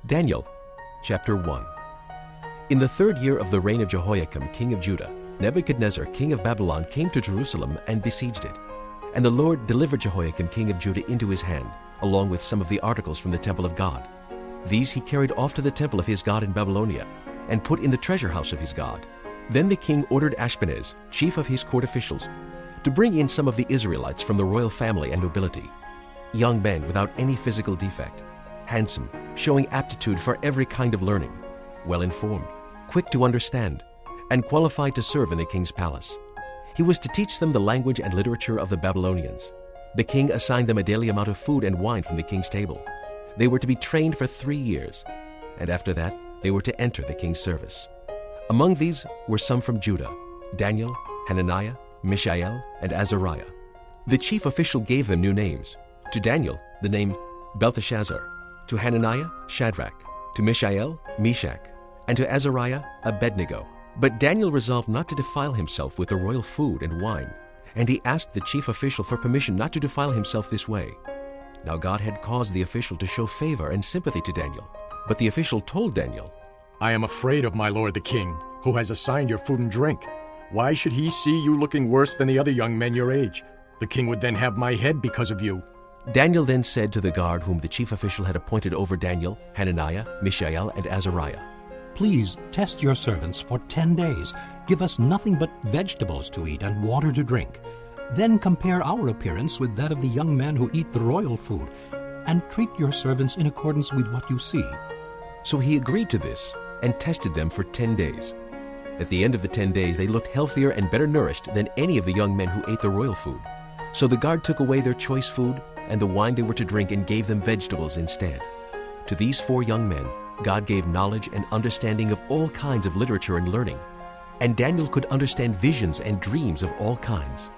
Daniel, chapter 1. In the 3rd year of the reign of Jehoiakim, king of Judah, Nebuchadnezzar, king of Babylon, came to Jerusalem and besieged it. And the Lord delivered Jehoiakim, king of Judah, into his hand, along with some of the articles from the temple of God. These he carried off to the temple of his God in Babylonia, and put in the treasure house of his God. Then the king ordered Ashpenaz, chief of his court officials, to bring in some of the Israelites from the royal family and nobility, young men without any physical defect, handsome, showing aptitude for every kind of learning, well-informed, quick to understand, and qualified to serve in the king's palace. He was to teach them the language and literature of the Babylonians. The king assigned them a daily amount of food and wine from the king's table. They were to be trained for 3 years, and after that they were to enter the king's service. Among these were some from Judah: Daniel, Hananiah, Mishael, and Azariah. The chief official gave them new names. To Daniel, the name Belteshazzar; to Hananiah, Shadrach; to Mishael, Meshach; and to Azariah, Abednego. But Daniel resolved not to defile himself with the royal food and wine, and he asked the chief official for permission not to defile himself this way. Now God had caused the official to show favor and sympathy to Daniel. But the official told Daniel, "I am afraid of my lord the king, who has assigned your food and drink. Why should he see you looking worse than the other young men your age? The king would then have my head because of you." Daniel then said to the guard whom the chief official had appointed over Daniel, Hananiah, Mishael, and Azariah, "Please test your servants for 10 days. Give us nothing but vegetables to eat and water to drink. Then compare our appearance with that of the young men who eat the royal food, and treat your servants in accordance with what you see." So he agreed to this and tested them for 10 days. At the end of the 10 days, they looked healthier and better nourished than any of the young men who ate the royal food. So the guard took away their choice food and the wine they were to drink and gave them vegetables instead. To these 4 young men, God gave knowledge and understanding of all kinds of literature and learning, and Daniel could understand visions and dreams of all kinds.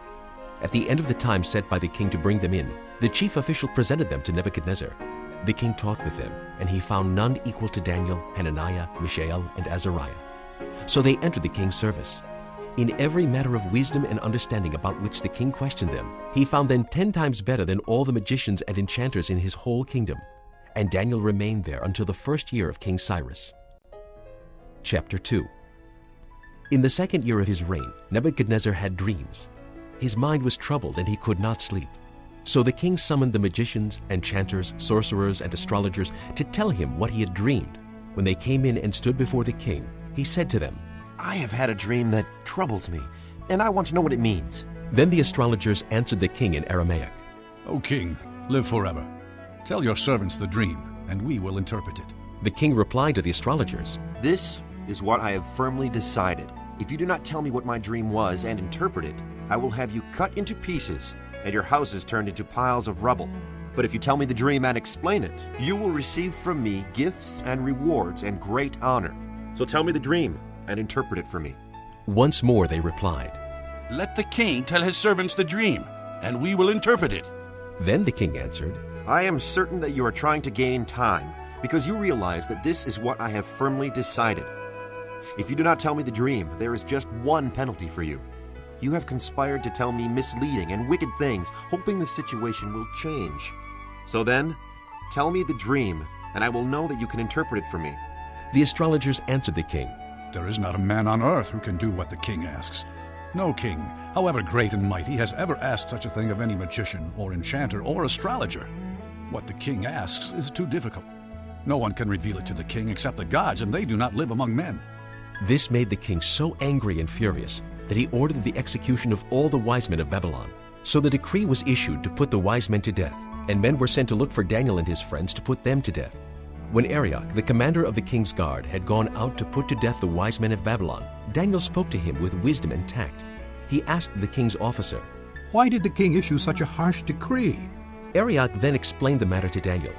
At the end of the time set by the king to bring them in, the chief official presented them to Nebuchadnezzar. The king talked with them, and he found none equal to Daniel, Hananiah, Mishael, and Azariah. So they entered the king's service. In every matter of wisdom and understanding about which the king questioned them, he found them 10 times better than all the magicians and enchanters in his whole kingdom. And Daniel remained there until the 1st year of King Cyrus. Chapter 2. In the 2nd year of his reign, Nebuchadnezzar had dreams. His mind was troubled and he could not sleep. So the king summoned the magicians, enchanters, sorcerers, and astrologers to tell him what he had dreamed. When they came in and stood before the king, he said to them, "I have had a dream that troubles me, and I want to know what it means." Then the astrologers answered the king in Aramaic, "O king, live forever. Tell your servants the dream, and we will interpret it." The king replied to the astrologers, "This is what I have firmly decided. If you do not tell me what my dream was and interpret it, I will have you cut into pieces and your houses turned into piles of rubble. But if you tell me the dream and explain it, you will receive from me gifts and rewards and great honor. So tell me the dream and interpret it for me." Once more they replied. "Let the king tell his servants the dream, and we will interpret it." Then the king answered, "I am certain that you are trying to gain time, because you realize that this is what I have firmly decided. If you do not tell me the dream, there is just one penalty for you. You have conspired to tell me misleading and wicked things, hoping the situation will change. So then, tell me the dream, and I will know that you can interpret it for me." The astrologers answered the king, "There is not a man on earth who can do what the king asks. No king, however great and mighty, has ever asked such a thing of any magician or enchanter or astrologer. What the king asks is too difficult. No one can reveal it to the king except the gods, and they do not live among men." This made the king so angry and furious that he ordered the execution of all the wise men of Babylon. So the decree was issued to put the wise men to death, and men were sent to look for Daniel and his friends to put them to death. When Arioch, the commander of the king's guard, had gone out to put to death the wise men of Babylon, Daniel spoke to him with wisdom and tact. He asked the king's officer, "Why did the king issue such a harsh decree?" Arioch then explained the matter to Daniel.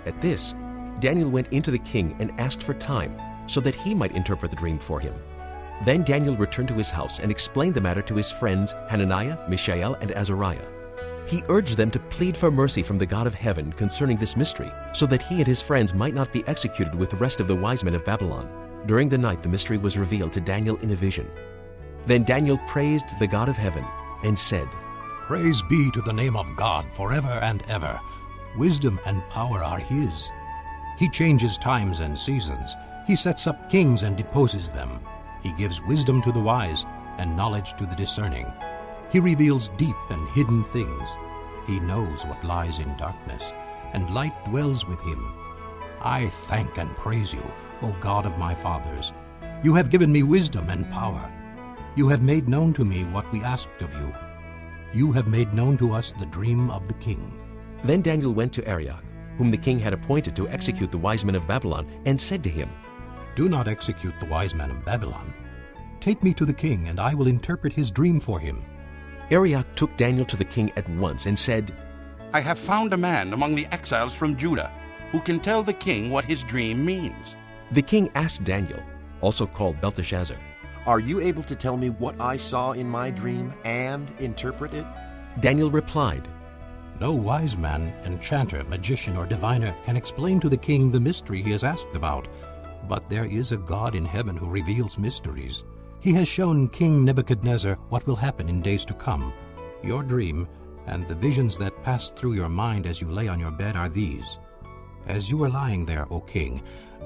At this, Daniel went into the king and asked for time so that he might interpret the dream for him. Then Daniel returned to his house and explained the matter to his friends Hananiah, Mishael, and Azariah. He urged them to plead for mercy from the God of heaven concerning this mystery, so that he and his friends might not be executed with the rest of the wise men of Babylon. During the night the mystery was revealed to Daniel in a vision. Then Daniel praised the God of heaven and said, "Praise be to the name of God forever and ever. Wisdom and power are his. He changes times and seasons. He sets up kings and deposes them. He gives wisdom to the wise and knowledge to the discerning. He reveals deep and hidden things. He knows what lies in darkness, and light dwells with him. I thank and praise you, O God of my fathers. You have given me wisdom and power. You have made known to me what we asked of you. You have made known to us the dream of the king. Then Daniel went to Arioch, whom the king had appointed to execute the wise men of Babylon, and said to him, Do not execute the wise men of Babylon. Take me to the king, and I will interpret his dream for him. Arioch took Daniel to the king at once and said, I have found a man among the exiles from Judah who can tell the king what his dream means. The king asked Daniel, also called Belteshazzar, Are you able to tell me what I saw in my dream and interpret it? Daniel replied, No wise man, enchanter, magician, or diviner can explain to the king the mystery he has asked about. But there is a God in heaven who reveals mysteries. He has shown King Nebuchadnezzar what will happen in days to come. Your dream and the visions that passed through your mind as you lay on your bed are these. As you were lying there, O king,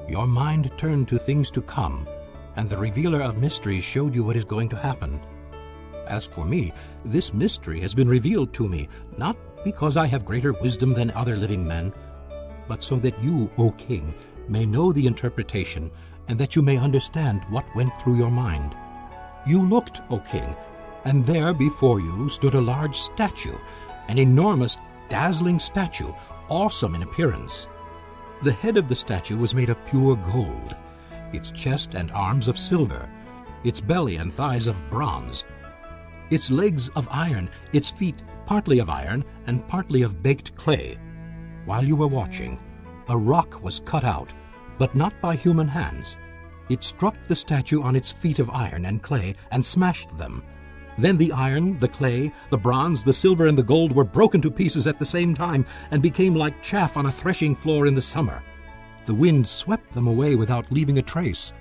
your mind turned to things to come, and the revealer of mysteries showed you what is going to happen. As for me, this mystery has been revealed to me, not because I have greater wisdom than other living men, but so that you, O king, may know the interpretation, and that you may understand what went through your mind. You looked, O king, and there before you stood a large statue, an enormous, dazzling statue, awesome in appearance. The head of the statue was made of pure gold, its chest and arms of silver, its belly and thighs of bronze, its legs of iron, its feet partly of iron and partly of baked clay. While you were watching, a rock was cut out, but not by human hands. It struck the statue on its feet of iron and clay and smashed them. Then the iron, the clay, the bronze, the silver, and the gold were broken to pieces at the same time and became like chaff on a threshing floor in the summer. The wind swept them away without leaving a trace.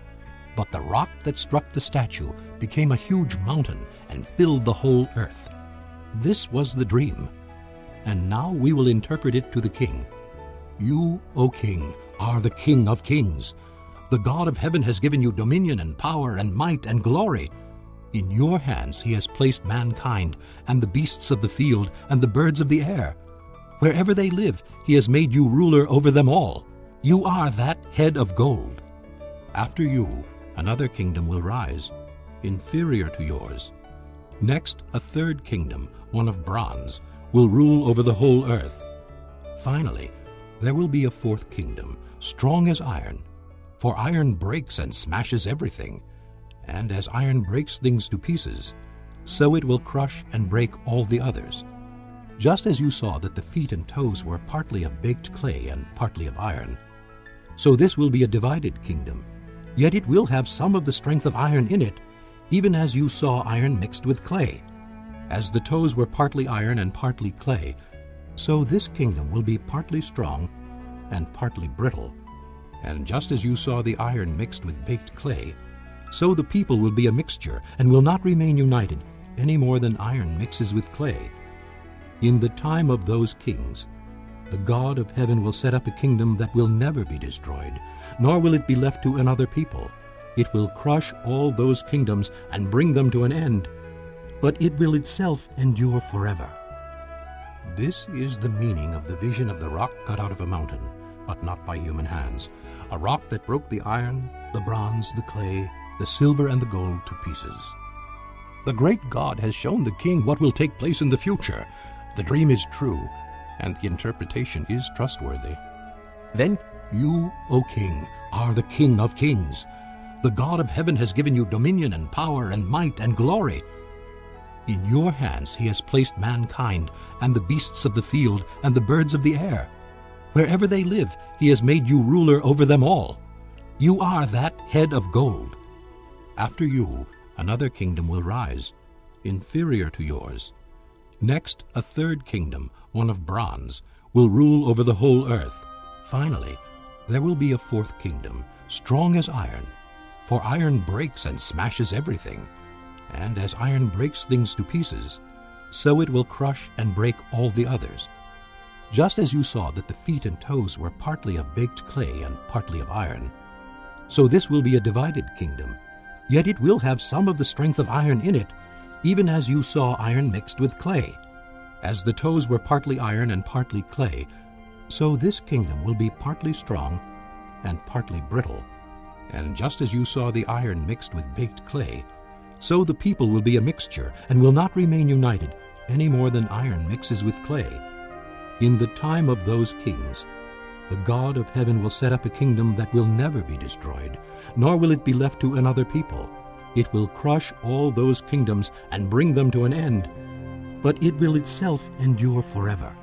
But the rock that struck the statue became a huge mountain and filled the whole earth. This was the dream, and now we will interpret it to the king. You, O king, are the King of kings. The God of heaven has given you dominion and power and might and glory. In your hands he has placed mankind and the beasts of the field and the birds of the air. Wherever they live, he has made you ruler over them all. You are that head of gold. After you, another kingdom will rise, inferior to yours. Next, a third kingdom, one of bronze, will rule over the whole earth. Finally, there will be a fourth kingdom, strong as iron. For iron breaks and smashes everything, and as iron breaks things to pieces, so it will crush and break all the others. Just as you saw that the feet and toes were partly of baked clay and partly of iron, so this will be a divided kingdom. Yet it will have some of the strength of iron in it, even as you saw iron mixed with clay. As the toes were partly iron and partly clay, so this kingdom will be partly strong and partly brittle. And just as you saw the iron mixed with baked clay, so the people will be a mixture and will not remain united any more than iron mixes with clay. In the time of those kings, the God of heaven will set up a kingdom that will never be destroyed, nor will it be left to another people. It will crush all those kingdoms and bring them to an end, but it will itself endure forever. This is the meaning of the vision of the rock cut out of a mountain, but not by human hands, a rock that broke the iron, the bronze, the clay, the silver, and the gold to pieces. The great God has shown the king what will take place in the future. The dream is true, and the interpretation is trustworthy. Then you, O king, are the King of kings. The God of heaven has given you dominion and power and might and glory. In your hands he has placed mankind and the beasts of the field and the birds of the air. Wherever they live, he has made you ruler over them all. You are that head of gold. After you, another kingdom will rise, inferior to yours. Next, a third kingdom, one of bronze, will rule over the whole earth. Finally, there will be a fourth kingdom, strong as iron. For iron breaks and smashes everything, and as iron breaks things to pieces, so it will crush and break all the others. just as you saw that the feet and toes were partly of baked clay and partly of iron. So this will be a divided kingdom, yet it will have some of the strength of iron in it, even as you saw iron mixed with clay. As the toes were partly iron and partly clay, so this kingdom will be partly strong and partly brittle. And just as you saw the iron mixed with baked clay, so the people will be a mixture and will not remain united, any more than iron mixes with clay. In the time of those kings, the God of heaven will set up a kingdom that will never be destroyed, nor will it be left to another people. It will crush all those kingdoms and bring them to an end, but it will itself endure forever.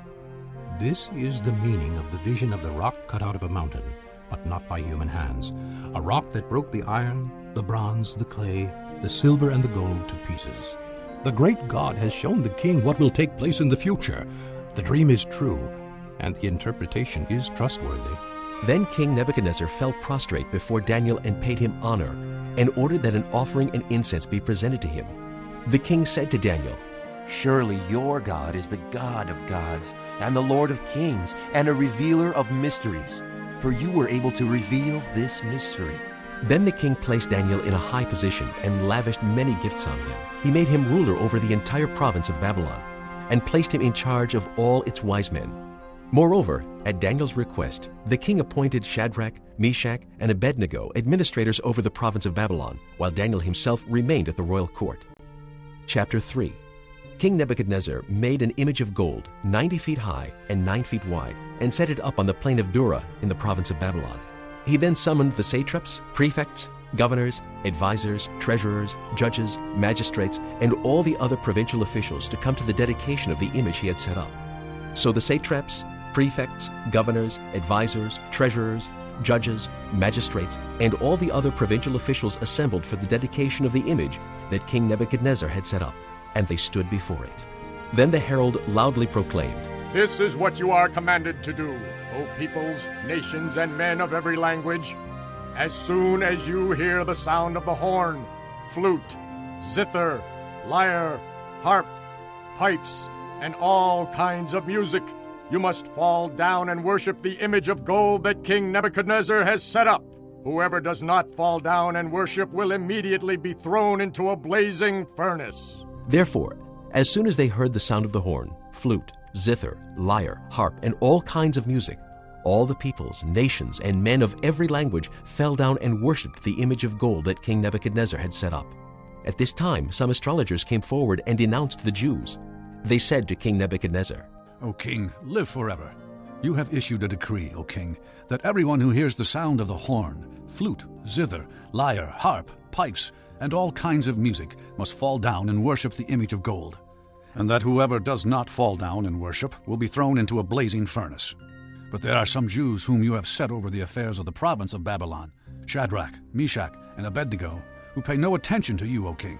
This is the meaning of the vision of the rock cut out of a mountain, but not by human hands, a rock that broke the iron, the bronze, the clay, the silver, and the gold to pieces. The great God has shown the king what will take place in the future. The dream is true, and the interpretation is trustworthy. Then King Nebuchadnezzar fell prostrate before Daniel and paid him honor, and ordered that an offering and incense be presented to him. The king said to Daniel, Surely your God is the God of gods, and the Lord of kings, and a revealer of mysteries, for you were able to reveal this mystery. Then the king placed Daniel in a high position and lavished many gifts on him. He made him ruler over the entire province of Babylon, and placed him in charge of all its wise men. Moreover, at Daniel's request, the king appointed Shadrach, Meshach, and Abednego administrators over the province of Babylon, while Daniel himself remained at the royal court. Chapter 3. King Nebuchadnezzar made an image of gold 90 feet high and 9 feet wide, and set it up on the plain of Dura in the province of Babylon. He then summoned the satraps, prefects, governors, advisors, treasurers, judges, magistrates, and all the other provincial officials to come to the dedication of the image he had set up. So the satraps, prefects, governors, advisors, treasurers, judges, magistrates, and all the other provincial officials assembled for the dedication of the image that King Nebuchadnezzar had set up, and they stood before it. Then the herald loudly proclaimed, This is what you are commanded to do, O peoples, nations, and men of every language. As soon as you hear the sound of the horn, flute, zither, lyre, harp, pipes, and all kinds of music, you must fall down and worship the image of gold that King Nebuchadnezzar has set up. Whoever does not fall down and worship will immediately be thrown into a blazing furnace. Therefore, as soon as they heard the sound of the horn, flute, zither, lyre, harp, and all kinds of music, all the peoples, nations, and men of every language fell down and worshipped the image of gold that King Nebuchadnezzar had set up. At this time, some astrologers came forward and denounced the Jews. They said to King Nebuchadnezzar, O king, live forever. You have issued a decree, O king, that everyone who hears the sound of the horn, flute, zither, lyre, harp, pipes, and all kinds of music must fall down and worship the image of gold, and that whoever does not fall down and worship will be thrown into a blazing furnace. But there are some Jews whom you have set over the affairs of the province of Babylon, Shadrach, Meshach, and Abednego, who pay no attention to you, O king.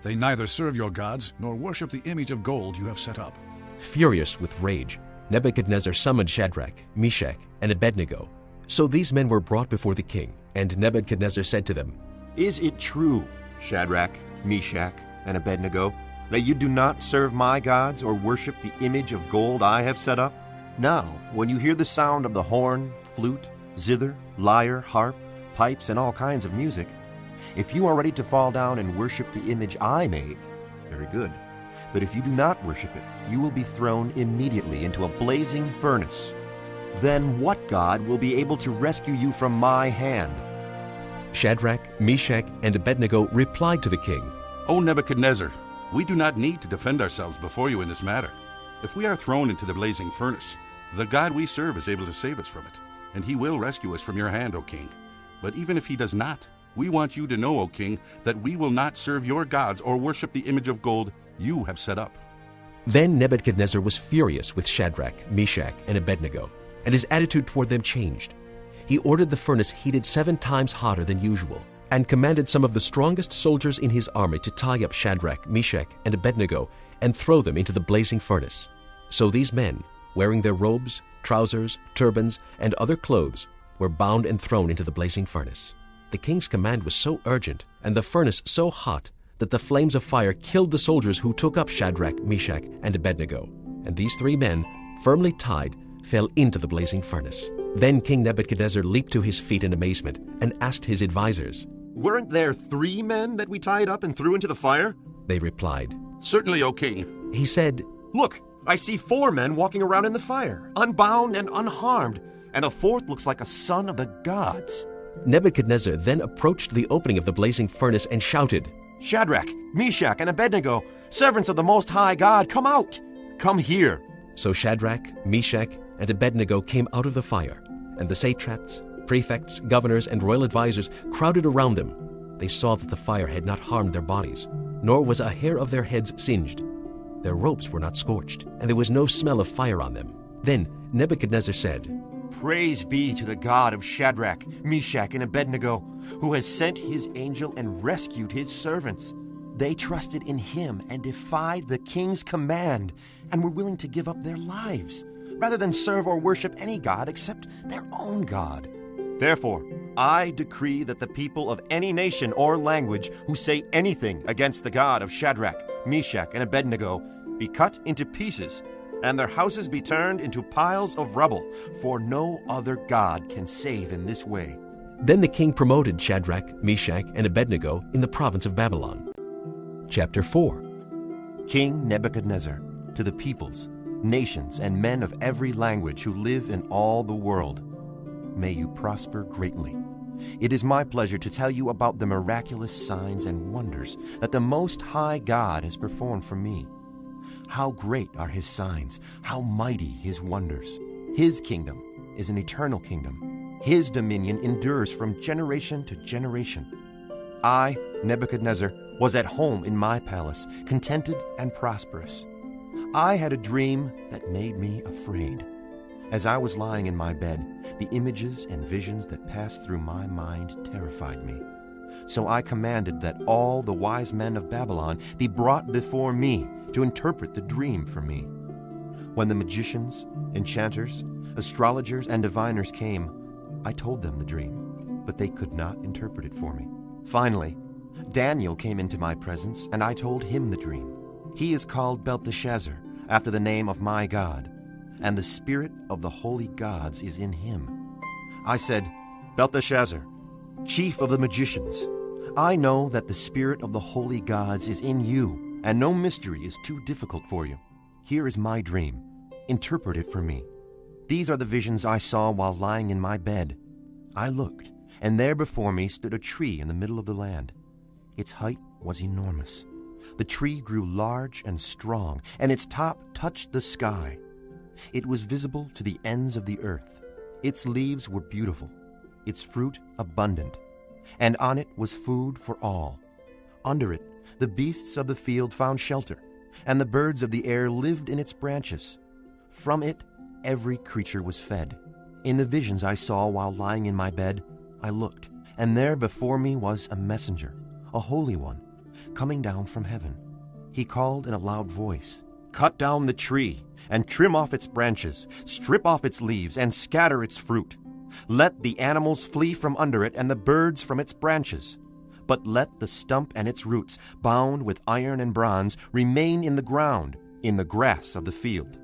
They neither serve your gods nor worship the image of gold you have set up. Furious with rage, Nebuchadnezzar summoned Shadrach, Meshach, and Abednego. So these men were brought before the king, and Nebuchadnezzar said to them, Is it true, Shadrach, Meshach, and Abednego, that you do not serve my gods or worship the image of gold I have set up? Now, when you hear the sound of the horn, flute, zither, lyre, harp, pipes, and all kinds of music, if you are ready to fall down and worship the image I made, very good. But if you do not worship it, you will be thrown immediately into a blazing furnace. Then what God will be able to rescue you from my hand? Shadrach, Meshach, and Abednego replied to the king, O Nebuchadnezzar, we do not need to defend ourselves before you in this matter. If we are thrown into the blazing furnace, the God we serve is able to save us from it, and he will rescue us from your hand, O king. But even if he does not, we want you to know, O king, that we will not serve your gods or worship the image of gold you have set up. Then Nebuchadnezzar was furious with Shadrach, Meshach, and Abednego, and his attitude toward them changed. He ordered the furnace heated 7 times hotter than usual, and commanded some of the strongest soldiers in his army to tie up Shadrach, Meshach, and Abednego and throw them into the blazing furnace. So these men, wearing their robes, trousers, turbans, and other clothes, were bound and thrown into the blazing furnace. The king's command was so urgent, and the furnace so hot, that the flames of fire killed the soldiers who took up Shadrach, Meshach, and Abednego. And these 3 men firmly tied, fell into the blazing furnace. Then King Nebuchadnezzar leaped to his feet in amazement and asked his advisers. Weren't there 3 men that we tied up and threw into the fire? They replied. Certainly, O king. He said, Look, I see 4 men walking around in the fire, unbound and unharmed, and the 4th looks like a son of the gods. Nebuchadnezzar then approached the opening of the blazing furnace and shouted, Shadrach, Meshach, and Abednego, servants of the Most High God, come out! Come here! So Shadrach, Meshach, and Abednego came out of the fire, and the satraps, prefects, governors, and royal advisers crowded around them. They saw that the fire had not harmed their bodies, nor was a hair of their heads singed. Their robes were not scorched, and there was no smell of fire on them. Then Nebuchadnezzar said, Praise be to the God of Shadrach, Meshach, and Abednego, who has sent his angel and rescued his servants. They trusted in him and defied the king's command, and were willing to give up their lives, rather than serve or worship any god except their own God. Therefore, I decree that the people of any nation or language who say anything against the God of Shadrach, Meshach, and Abednego be cut into pieces, and their houses be turned into piles of rubble, for no other God can save in this way. Then the king promoted Shadrach, Meshach, and Abednego in the province of Babylon. Chapter 4. King Nebuchadnezzar, to the peoples, nations, and men of every language who live in all the world, may you prosper greatly. It is my pleasure to tell you about the miraculous signs and wonders that the Most High God has performed for me. How great are his signs, how mighty his wonders. His kingdom is an eternal kingdom. His dominion endures from generation to generation. I, Nebuchadnezzar, was at home in my palace, contented and prosperous. I had a dream that made me afraid. As I was lying in my bed, the images and visions that passed through my mind terrified me. So I commanded that all the wise men of Babylon be brought before me to interpret the dream for me. When the magicians, enchanters, astrologers, and diviners came, I told them the dream, but they could not interpret it for me. Finally, Daniel came into my presence, and I told him the dream. He is called Belteshazzar, after the name of my God, and the spirit of the holy gods is in him. I said, Belteshazzar, chief of the magicians, I know that the spirit of the holy gods is in you, and no mystery is too difficult for you. Here is my dream. Interpret it for me. These are the visions I saw while lying in my bed. I looked, and there before me stood a tree in the middle of the land. Its height was enormous. The tree grew large and strong, and its top touched the sky. It was visible to the ends of the earth. Its leaves were beautiful, its fruit abundant, and on it was food for all. Under it, the beasts of the field found shelter, and the birds of the air lived in its branches. From it, every creature was fed. In the visions I saw while lying in my bed, I looked, and there before me was a messenger, a holy one, coming down from heaven. He called in a loud voice, Cut down the tree, and trim off its branches, strip off its leaves, and scatter its fruit. Let the animals flee from under it, and the birds from its branches. But let the stump and its roots, bound with iron and bronze, remain in the ground, in the grass of the field.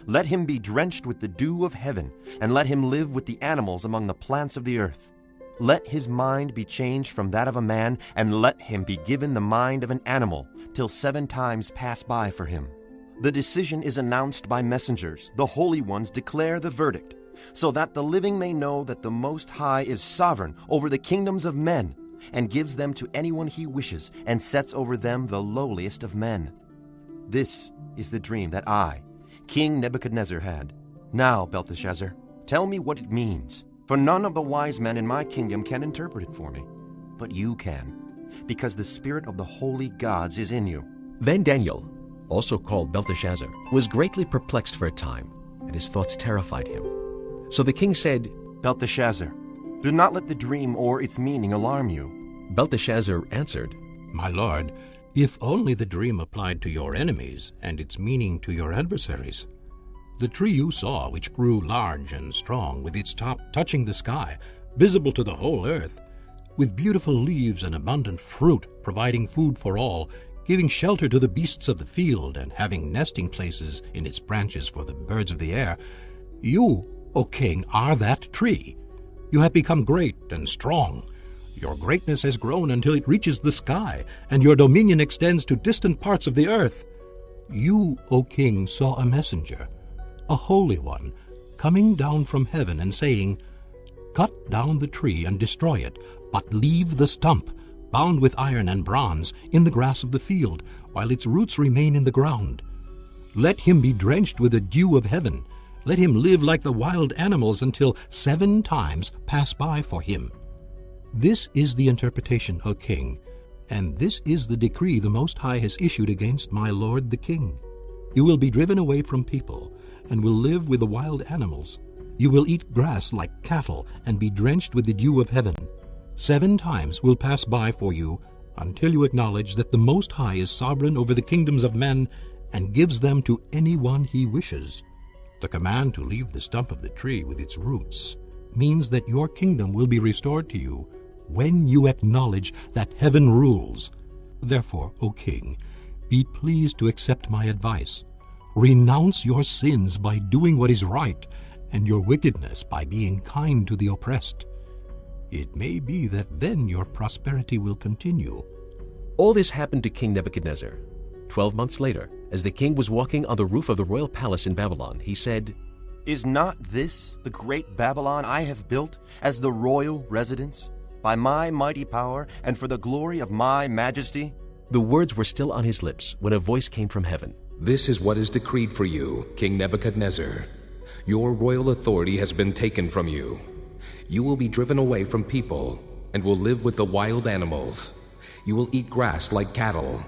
Let him be drenched with the dew of heaven, and let him live with the animals among the plants of the earth. Let his mind be changed from that of a man, and let him be given the mind of an animal, till 7 times pass by for him. The decision is announced by messengers. The holy ones declare the verdict, so that the living may know that the Most High is sovereign over the kingdoms of men, and gives them to anyone he wishes, and sets over them the lowliest of men. This is the dream that I, King Nebuchadnezzar, had. Now, Belteshazzar, tell me what it means, for none of the wise men in my kingdom can interpret it for me. But you can, because the spirit of the holy gods is in you. Then Daniel, also called Belteshazzar, was greatly perplexed for a time, and his thoughts terrified him. So the king said, Belteshazzar, do not let the dream or its meaning alarm you. Belteshazzar answered, My lord, if only the dream applied to your enemies and its meaning to your adversaries. The tree you saw, which grew large and strong, with its top touching the sky, visible to the whole earth, with beautiful leaves and abundant fruit, providing food for all, giving shelter to the beasts of the field, and having nesting places in its branches for the birds of the air. You, O king, are that tree. You have become great and strong. Your greatness has grown until it reaches the sky, and your dominion extends to distant parts of the earth. You, O king, saw a messenger, a holy one, coming down from heaven and saying, Cut down the tree and destroy it, but leave the stump, bound with iron and bronze, in the grass of the field, while its roots remain in the ground. Let him be drenched with the dew of heaven. Let him live like the wild animals until 7 times pass by for him. This is the interpretation, O king, and this is the decree the Most High has issued against my lord the king. You will be driven away from people, and will live with the wild animals. You will eat grass like cattle, and be drenched with the dew of heaven. 7 times will pass by for you, until you acknowledge that the Most High is sovereign over the kingdoms of men, and gives them to anyone he wishes. The command to leave the stump of the tree with its roots means that your kingdom will be restored to you when you acknowledge that heaven rules. Therefore, O king, be pleased to accept my advice. Renounce your sins by doing what is right, and your wickedness by being kind to the oppressed. It may be that then your prosperity will continue. All this happened to King Nebuchadnezzar. 12 months later, as the king was walking on the roof of the royal palace in Babylon, he said, Is not this the great Babylon I have built as the royal residence, by my mighty power and for the glory of my majesty? The words were still on his lips when a voice came from heaven. This is what is decreed for you, King Nebuchadnezzar. Your royal authority has been taken from you. You will be driven away from people and will live with the wild animals. You will eat grass like cattle.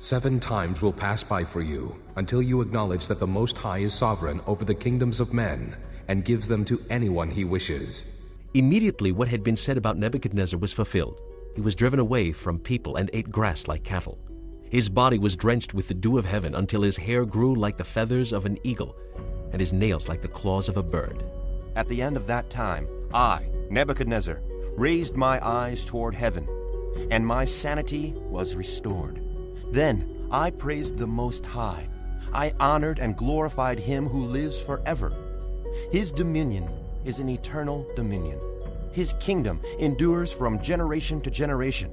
7 times will pass by for you until you acknowledge that the Most High is sovereign over the kingdoms of men and gives them to anyone he wishes. Immediately what had been said about Nebuchadnezzar was fulfilled. He was driven away from people and ate grass like cattle. His body was drenched with the dew of heaven until his hair grew like the feathers of an eagle and his nails like the claws of a bird. At the end of that time, I, Nebuchadnezzar, raised my eyes toward heaven, and my sanity was restored. Then I praised the Most High. I honored and glorified him who lives forever. His dominion is an eternal dominion. His kingdom endures from generation to generation.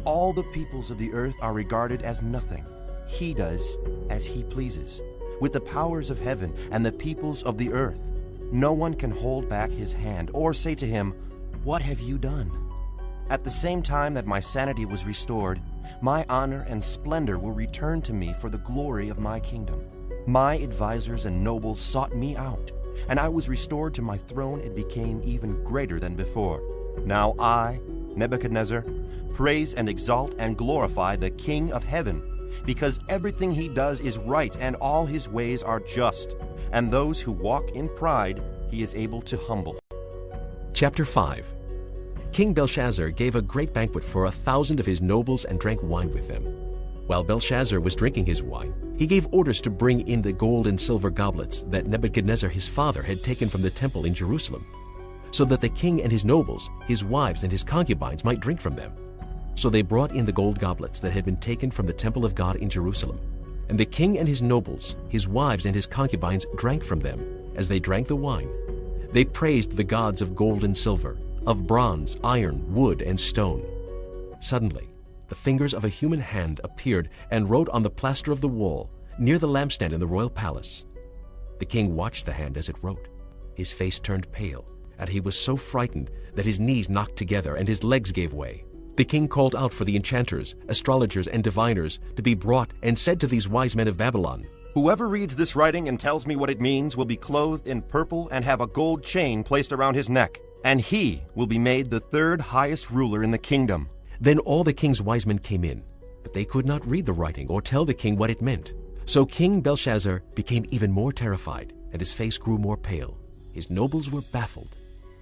All the peoples of the earth are regarded as nothing. He does as he pleases. With the powers of heaven and the peoples of the earth, no one can hold back his hand or say to him, What have you done? At the same time that my sanity was restored, my honor and splendor were returned to me for the glory of my kingdom. My advisors and nobles sought me out, and I was restored to my throne and became even greater than before. Now I, Nebuchadnezzar, praise and exalt and glorify the King of heaven, because everything he does is right and all his ways are just, and those who walk in pride he is able to humble. Chapter 5. King Belshazzar gave a great banquet for 1,000 of his nobles and drank wine with them. While Belshazzar was drinking his wine, he gave orders to bring in the gold and silver goblets that Nebuchadnezzar his father had taken from the temple in Jerusalem, so that the king and his nobles, his wives and his concubines might drink from them. So they brought in the gold goblets that had been taken from the temple of God in Jerusalem. And the king and his nobles, his wives and his concubines drank from them. As they drank the wine, they praised the gods of gold and silver, of bronze, iron, wood, and stone. Suddenly, the fingers of a human hand appeared and wrote on the plaster of the wall near the lampstand in the royal palace. The king watched the hand as it wrote. His face turned pale, and he was so frightened that his knees knocked together and his legs gave way. The king called out for the enchanters, astrologers, and diviners to be brought and said to these wise men of Babylon, Whoever reads this writing and tells me what it means will be clothed in purple and have a gold chain placed around his neck, and he will be made the 3rd highest ruler in the kingdom. Then all the king's wise men came in, but they could not read the writing or tell the king what it meant. So King Belshazzar became even more terrified, and his face grew more pale. His nobles were baffled.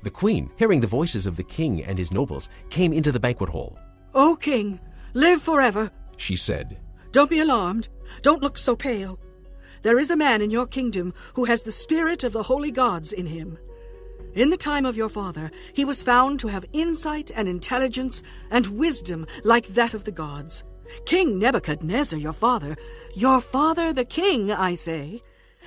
The queen, hearing the voices of the king and his nobles, came into the banquet hall. "O king, live forever," she said. "Don't be alarmed. Don't look so pale. There is a man in your kingdom who has the spirit of the holy gods in him. In the time of your father, he was found to have insight and intelligence and wisdom like that of the gods. King Nebuchadnezzar, your father the king, I say,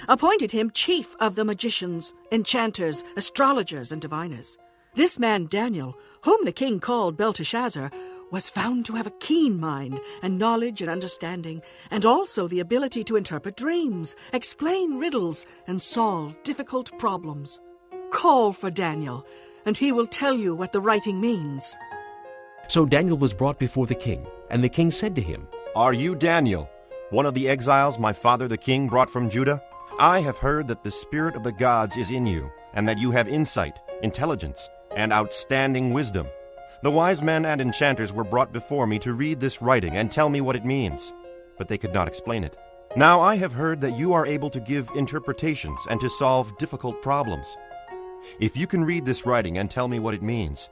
appointed him chief of the magicians, enchanters, astrologers, and diviners. This man Daniel, whom the king called Belteshazzar, was found to have a keen mind and knowledge and understanding, and also the ability to interpret dreams, explain riddles, and solve difficult problems. Call for Daniel, and he will tell you what the writing means." So Daniel was brought before the king, and the king said to him, "Are you Daniel, one of the exiles my father the king brought from Judah? I have heard that the spirit of the gods is in you, and that you have insight, intelligence, and outstanding wisdom. The wise men and enchanters were brought before me to read this writing and tell me what it means, but they could not explain it. Now I have heard that you are able to give interpretations and to solve difficult problems. If you can read this writing and tell me what it means,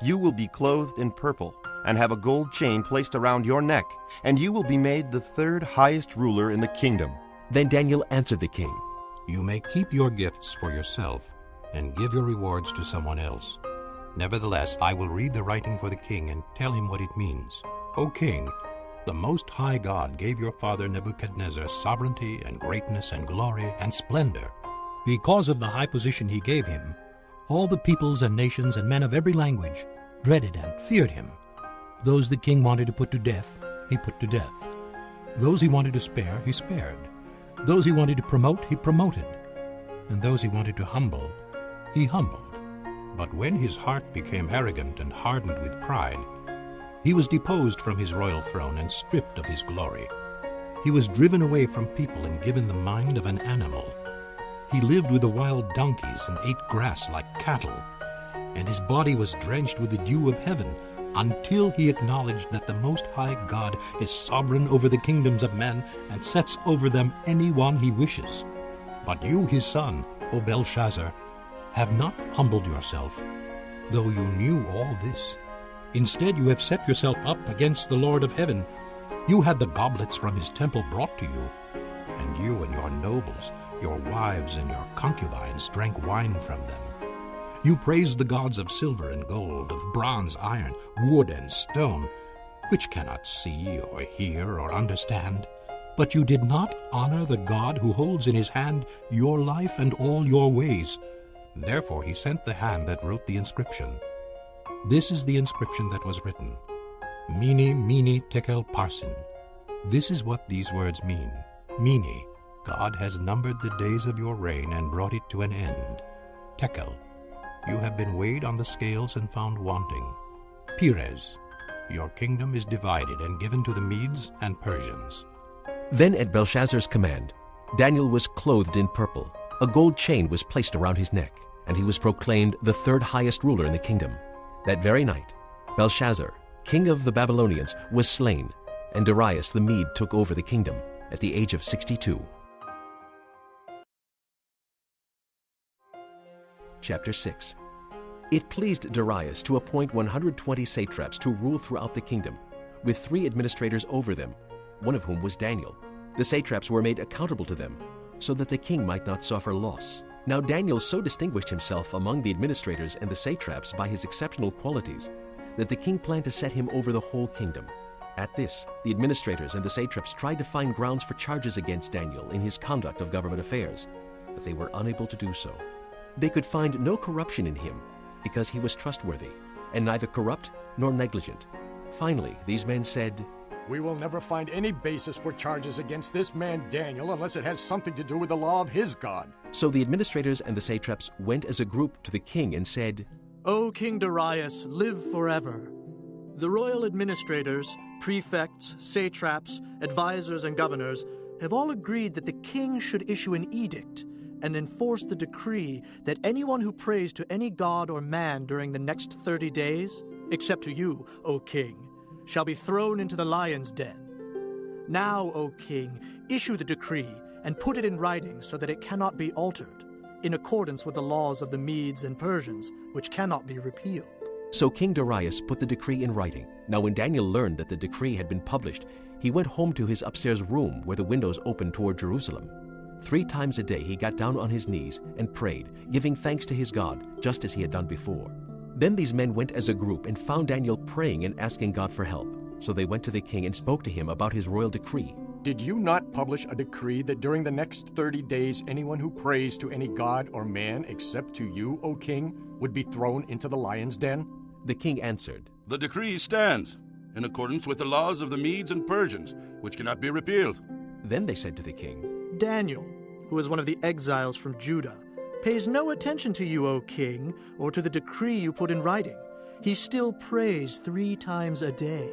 you will be clothed in purple and have a gold chain placed around your neck, and you will be made the third highest ruler in the kingdom." Then Daniel answered the king, You may keep your gifts for yourself and give your rewards to someone else. Nevertheless, I will read the writing for the king and tell him what it means. O king, the Most High God gave your father Nebuchadnezzar sovereignty and greatness and glory and splendor. Because of the high position he gave him, all the peoples and nations and men of every language dreaded and feared him. Those the king wanted to put to death, he put to death. Those he wanted to spare, he spared. Those he wanted to promote, he promoted. And those he wanted to humble, he humbled. But when his heart became arrogant and hardened with pride, he was deposed from his royal throne and stripped of his glory. He was driven away from people and given the mind of an animal. He lived with the wild donkeys and ate grass like cattle, and his body was drenched with the dew of heaven, until he acknowledged that the Most High God is sovereign over the kingdoms of men and sets over them anyone he wishes. But you, his son, O Belshazzar, have not humbled yourself, though you knew all this. Instead, you have set yourself up against the Lord of heaven. You had the goblets from his temple brought to you, and you and your nobles, your wives and your concubines drank wine from them. You praised the gods of silver and gold, of bronze, iron, wood, and stone, which cannot see or hear or understand. But you did not honor the God who holds in his hand your life and all your ways. Therefore he sent the hand that wrote the inscription. This is the inscription that was written: Mene, Mene, Tekel, Parsin. This is what these words mean. Mene, God has numbered the days of your reign and brought it to an end. Tekel, you have been weighed on the scales and found wanting. Perez, your kingdom is divided and given to the Medes and Persians. Then at Belshazzar's command, Daniel was clothed in purple. A gold chain was placed around his neck, and he was proclaimed the third highest ruler in the kingdom. That very night, Belshazzar, king of the Babylonians, was slain, and Darius the Mede took over the kingdom at the age of 62. Chapter 6. It pleased Darius to appoint 120 satraps to rule throughout the kingdom, with 3 administrators over them, one of whom was Daniel. The satraps were made accountable to them, so that the king might not suffer loss. Now Daniel so distinguished himself among the administrators and the satraps by his exceptional qualities that the king planned to set him over the whole kingdom. At this, the administrators and the satraps tried to find grounds for charges against Daniel in his conduct of government affairs, but they were unable to do so. They could find no corruption in him because he was trustworthy and neither corrupt nor negligent. Finally, these men said, "We will never find any basis for charges against this man Daniel unless it has something to do with the law of his God." So the administrators and the satraps went as a group to the king and said, "O King Darius, live forever. The royal administrators, prefects, satraps, advisors, and governors have all agreed that the king should issue an edict and enforce the decree that anyone who prays to any god or man during the next 30 days, except to you, O king, shall be thrown into the lion's den. Now, O king, issue the decree and put it in writing so that it cannot be altered, in accordance with the laws of the Medes and Persians, which cannot be repealed." So King Darius put the decree in writing. Now when Daniel learned that the decree had been published, he went home to his upstairs room where the windows opened toward Jerusalem. 3 times a day he got down on his knees and prayed, giving thanks to his God, just as he had done before. Then these men went as a group and found Daniel praying and asking God for help. So they went to the king and spoke to him about his royal decree. Did you not publish a decree that during the next 30 days anyone who prays to any god or man except to you, O king, would be thrown into the lion's den? The king answered, The decree stands, in accordance with the laws of the Medes and Persians, which cannot be repealed. Then they said to the king, Daniel, who is one of the exiles from Judah, pays no attention to you, O king, or to the decree you put in writing. He still prays 3 times a day.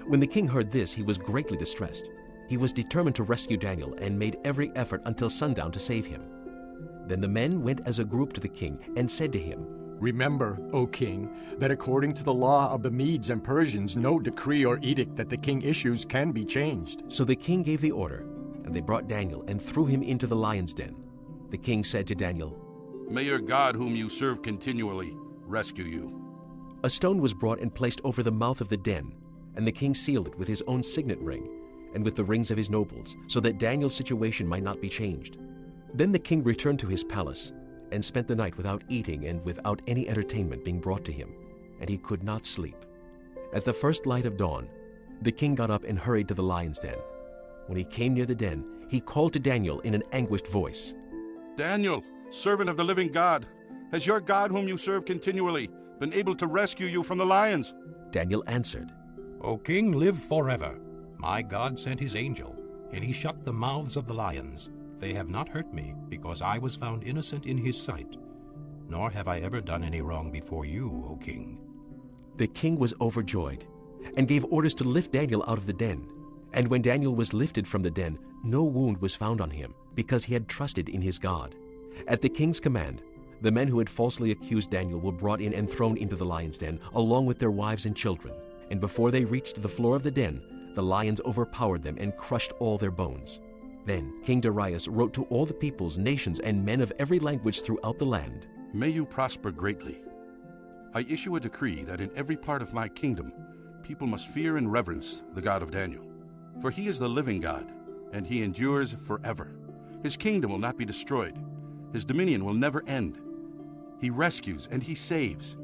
When the king heard this, he was greatly distressed. He was determined to rescue Daniel and made every effort until sundown to save him. Then the men went as a group to the king and said to him, Remember, O king, that according to the law of the Medes and Persians, no decree or edict that the king issues can be changed. So the king gave the order, and they brought Daniel and threw him into the lion's den. The king said to Daniel, May your God whom you serve continually rescue you. A stone was brought and placed over the mouth of the den, and the king sealed it with his own signet ring and with the rings of his nobles, so that Daniel's situation might not be changed. Then the king returned to his palace and spent the night without eating and without any entertainment being brought to him, and he could not sleep. At the first light of dawn, the king got up and hurried to the lion's den. When he came near the den, he called to Daniel in an anguished voice, Daniel, servant of the living God, has your God whom you serve continually been able to rescue you from the lions? Daniel answered, O king, live forever. My God sent his angel, and he shut the mouths of the lions. They have not hurt me, because I was found innocent in his sight. Nor have I ever done any wrong before you, O king. The king was overjoyed and gave orders to lift Daniel out of the den. And when Daniel was lifted from the den, no wound was found on him, because he had trusted in his God. At the king's command, the men who had falsely accused Daniel were brought in and thrown into the lion's den, along with their wives and children. And before they reached the floor of the den, the lions overpowered them and crushed all their bones. Then King Darius wrote to all the peoples, nations, and men of every language throughout the land, May you prosper greatly. I issue a decree that in every part of my kingdom, people must fear and reverence the God of Daniel. For he is the living God, and he endures forever. His kingdom will not be destroyed. His dominion will never end. He rescues and he saves.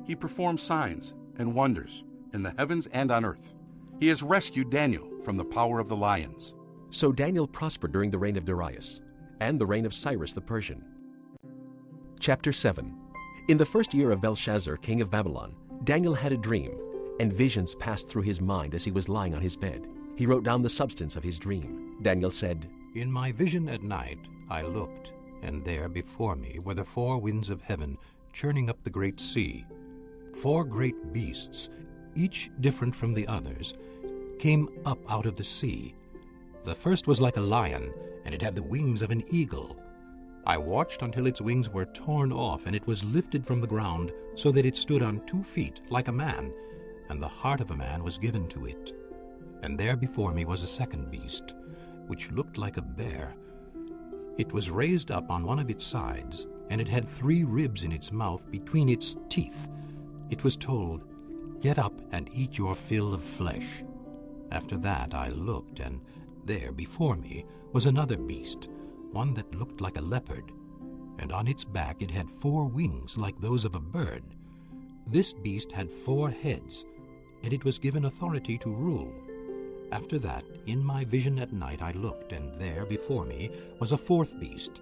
He performs signs and wonders in the heavens and on earth. He has rescued Daniel from the power of the lions. So Daniel prospered during the reign of Darius and the reign of Cyrus the Persian. Chapter 7. In the first year of Belshazzar, king of Babylon, Daniel had a dream, and visions passed through his mind as he was lying on his bed. He wrote down the substance of his dream. Daniel said, In my vision at night I looked, and there before me were the 4 winds of heaven churning up the great sea. 4 great beasts, each different from the others, came up out of the sea. The first was like a lion, and it had the wings of an eagle. I watched until its wings were torn off, and it was lifted from the ground, so that it stood on 2 feet, like a man, and the heart of a man was given to it. And there before me was a second beast, which looked like a bear. It was raised up on one of its sides, and it had 3 ribs in its mouth between its teeth. It was told, Get up and eat your fill of flesh. After that I looked, and there before me was another beast, one that looked like a leopard, and on its back it had 4 wings like those of a bird. This beast had 4 heads, and it was given authority to rule. After that, in my vision at night I looked, and there before me was a 4th beast,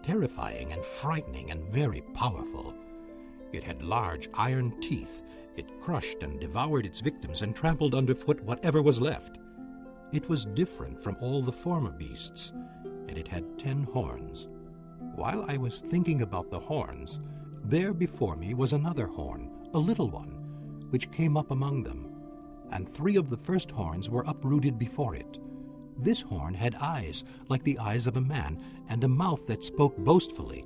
terrifying and frightening and very powerful. It had large iron teeth. It crushed and devoured its victims and trampled underfoot whatever was left. It was different from all the former beasts, and it had 10 horns. While I was thinking about the horns, there before me was another horn, a little one, which came up among them, and 3 of the first horns were uprooted before it. This horn had eyes like the eyes of a man, and a mouth that spoke boastfully.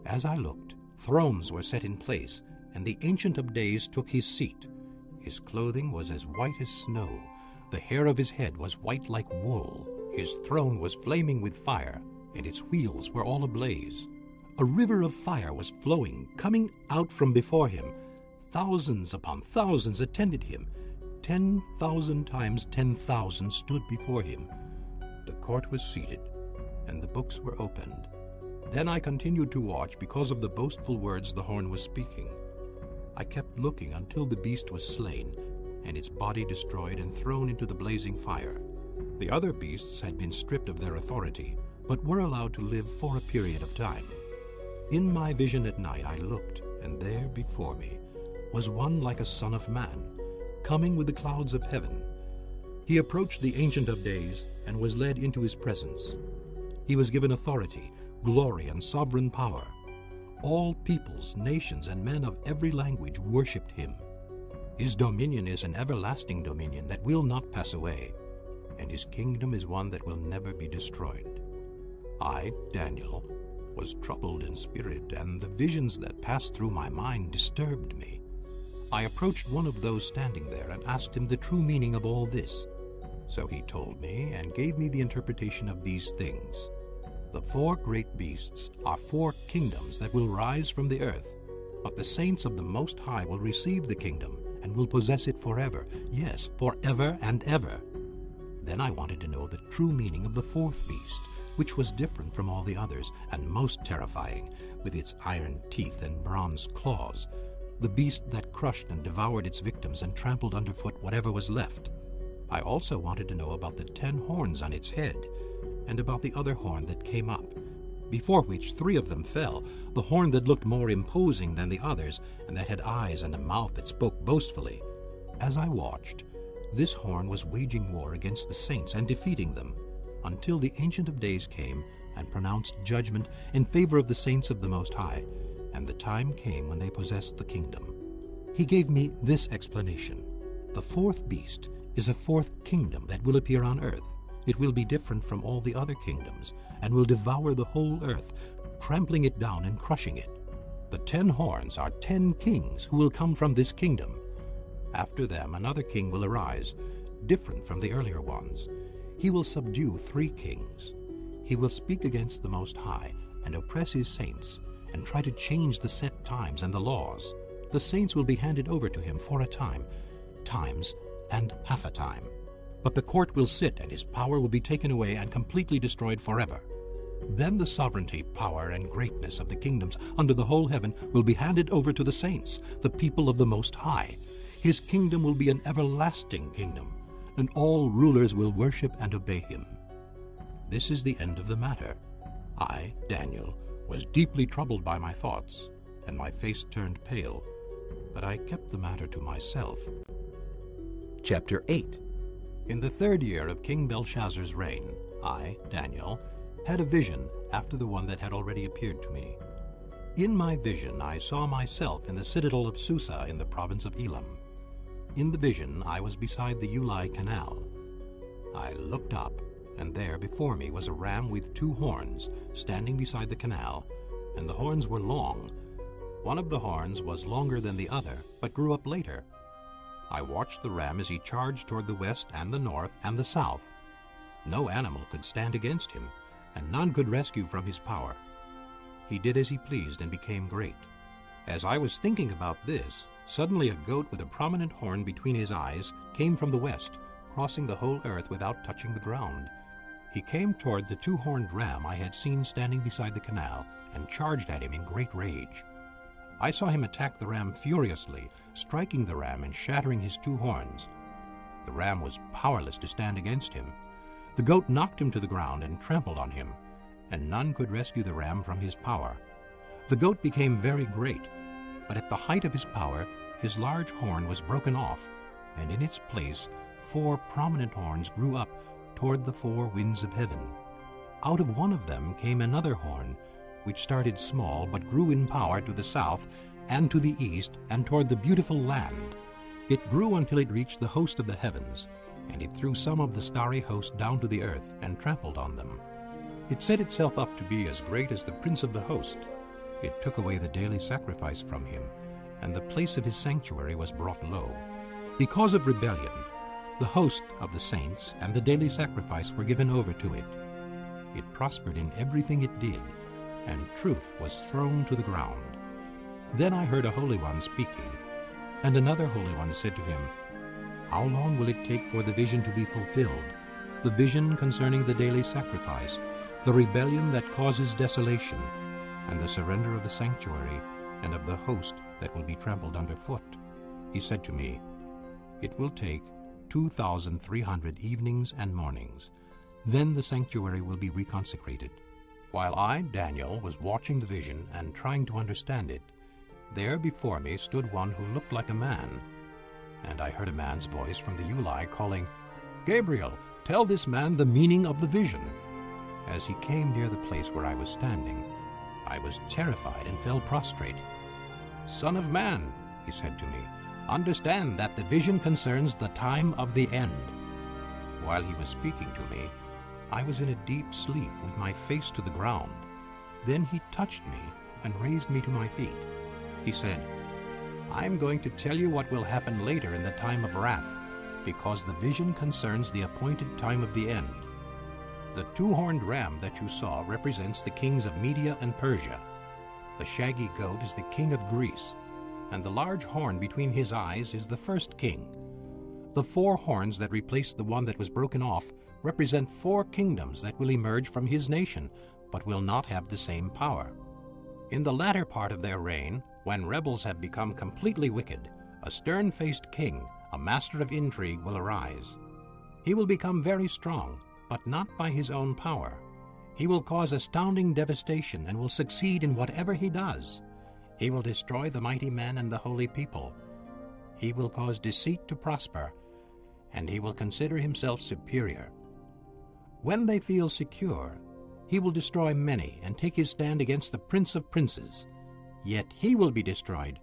As I looked, thrones were set in place, and the Ancient of Days took his seat. His clothing was as white as snow. The hair of his head was white like wool. His throne was flaming with fire, and its wheels were all ablaze. A river of fire was flowing, coming out from before him. Thousands upon thousands attended him. 10,000 times 10,000 stood before him. The court was seated, and the books were opened. Then I continued to watch because of the boastful words the horn was speaking. I kept looking until the beast was slain, and its body destroyed and thrown into the blazing fire. The other beasts had been stripped of their authority, but were allowed to live for a period of time. In my vision at night I looked, and there before me was one like a son of man, coming with the clouds of heaven. He approached the Ancient of Days and was led into his presence. He was given authority, glory, and sovereign power. All peoples, nations, and men of every language worshipped him. His dominion is an everlasting dominion that will not pass away, and his kingdom is one that will never be destroyed. I, Daniel, was troubled in spirit, and the visions that passed through my mind disturbed me. I approached one of those standing there and asked him the true meaning of all this. So he told me and gave me the interpretation of these things. The 4 great beasts are 4 kingdoms that will rise from the earth, but the saints of the Most High will receive the kingdom and will possess it forever, yes, forever and ever. Then I wanted to know the true meaning of the 4th beast, which was different from all the others and most terrifying, with its iron teeth and bronze claws, the beast that crushed and devoured its victims and trampled underfoot whatever was left. I also wanted to know about the 10 horns on its head, and about the other horn that came up, before which 3 of them fell, the horn that looked more imposing than the others, and that had eyes and a mouth that spoke boastfully. As I watched, this horn was waging war against the saints and defeating them, until the Ancient of Days came and pronounced judgment in favor of the saints of the Most High, and the time came when they possessed the kingdom. He gave me this explanation. The 4th beast is a 4th kingdom that will appear on earth. It will be different from all the other kingdoms, and will devour the whole earth, trampling it down and crushing it. The 10 horns are 10 kings who will come from this kingdom. After them another king will arise, different from the earlier ones. He will subdue 3 kings. He will speak against the Most High and oppress his saints, and try to change the set times and the laws. The saints will be handed over to him for a time, times and half a time. But the court will sit, and his power will be taken away and completely destroyed forever. Then the sovereignty, power, and greatness of the kingdoms under the whole heaven will be handed over to the saints, the people of the Most High. His kingdom will be an everlasting kingdom, and all rulers will worship and obey him. This is the end of the matter. I, Daniel, was deeply troubled by my thoughts, and my face turned pale, but I kept the matter to myself. Chapter 8. In the 3rd year of King Belshazzar's reign, I, Daniel, had a vision after the one that had already appeared to me. In my vision I saw myself in the citadel of Susa in the province of Elam. In the vision I was beside the Ulai Canal. I looked up, and there before me was a ram with 2 horns, standing beside the canal, and the horns were long. One of the horns was longer than the other, but grew up later. I watched the ram as he charged toward the west and the north and the south. No animal could stand against him, and none could rescue from his power. He did as he pleased and became great. As I was thinking about this, suddenly a goat with a prominent horn between his eyes came from the west, crossing the whole earth without touching the ground. He came toward the 2-horned ram I had seen standing beside the canal, and charged at him in great rage. I saw him attack the ram furiously, striking the ram and shattering his 2 horns. The ram was powerless to stand against him. The goat knocked him to the ground and trampled on him, and none could rescue the ram from his power. The goat became very great, but at the height of his power, his large horn was broken off, and in its place 4 prominent horns grew up toward the 4 winds of heaven. Out of one of them came another horn, which started small but grew in power to the south and to the east and toward the beautiful land. It grew until it reached the host of the heavens, and it threw some of the starry host down to the earth and trampled on them. It set itself up to be as great as the prince of the host. It took away the daily sacrifice from him, and the place of his sanctuary was brought low. Because of rebellion, the host of the saints and the daily sacrifice were given over to it. It prospered in everything it did, and truth was thrown to the ground. Then I heard a Holy One speaking, and another Holy One said to him, "How long will it take for the vision to be fulfilled, the vision concerning the daily sacrifice, the rebellion that causes desolation, and the surrender of the sanctuary and of the host that will be trampled underfoot?" He said to me, It will take 2,300 evenings and mornings. Then the sanctuary will be reconsecrated. While I, Daniel, was watching the vision and trying to understand it, there before me stood one who looked like a man. And I heard a man's voice from the Uli calling, "Gabriel, tell this man the meaning of the vision." As he came near the place where I was standing, I was terrified and fell prostrate. "Son of man," he said to me, "understand that the vision concerns the time of the end." While he was speaking to me, I was in a deep sleep with my face to the ground. Then he touched me and raised me to my feet. He said, "I'm going to tell you what will happen later in the time of wrath, because the vision concerns the appointed time of the end. The two-horned ram that you saw represents the kings of Media and Persia. The shaggy goat is the king of Greece, and the large horn between his eyes is the first king. The 4 horns that replaced the one that was broken off represent 4 kingdoms that will emerge from his nation, but will not have the same power. In the latter part of their reign, when rebels have become completely wicked, a stern-faced king, a master of intrigue, will arise. He will become very strong, but not by his own power. He will cause astounding devastation and will succeed in whatever he does. He will destroy the mighty men and the holy people. He will cause deceit to prosper, and he will consider himself superior. When they feel secure, he will destroy many and take his stand against the Prince of Princes. Yet he will be destroyed,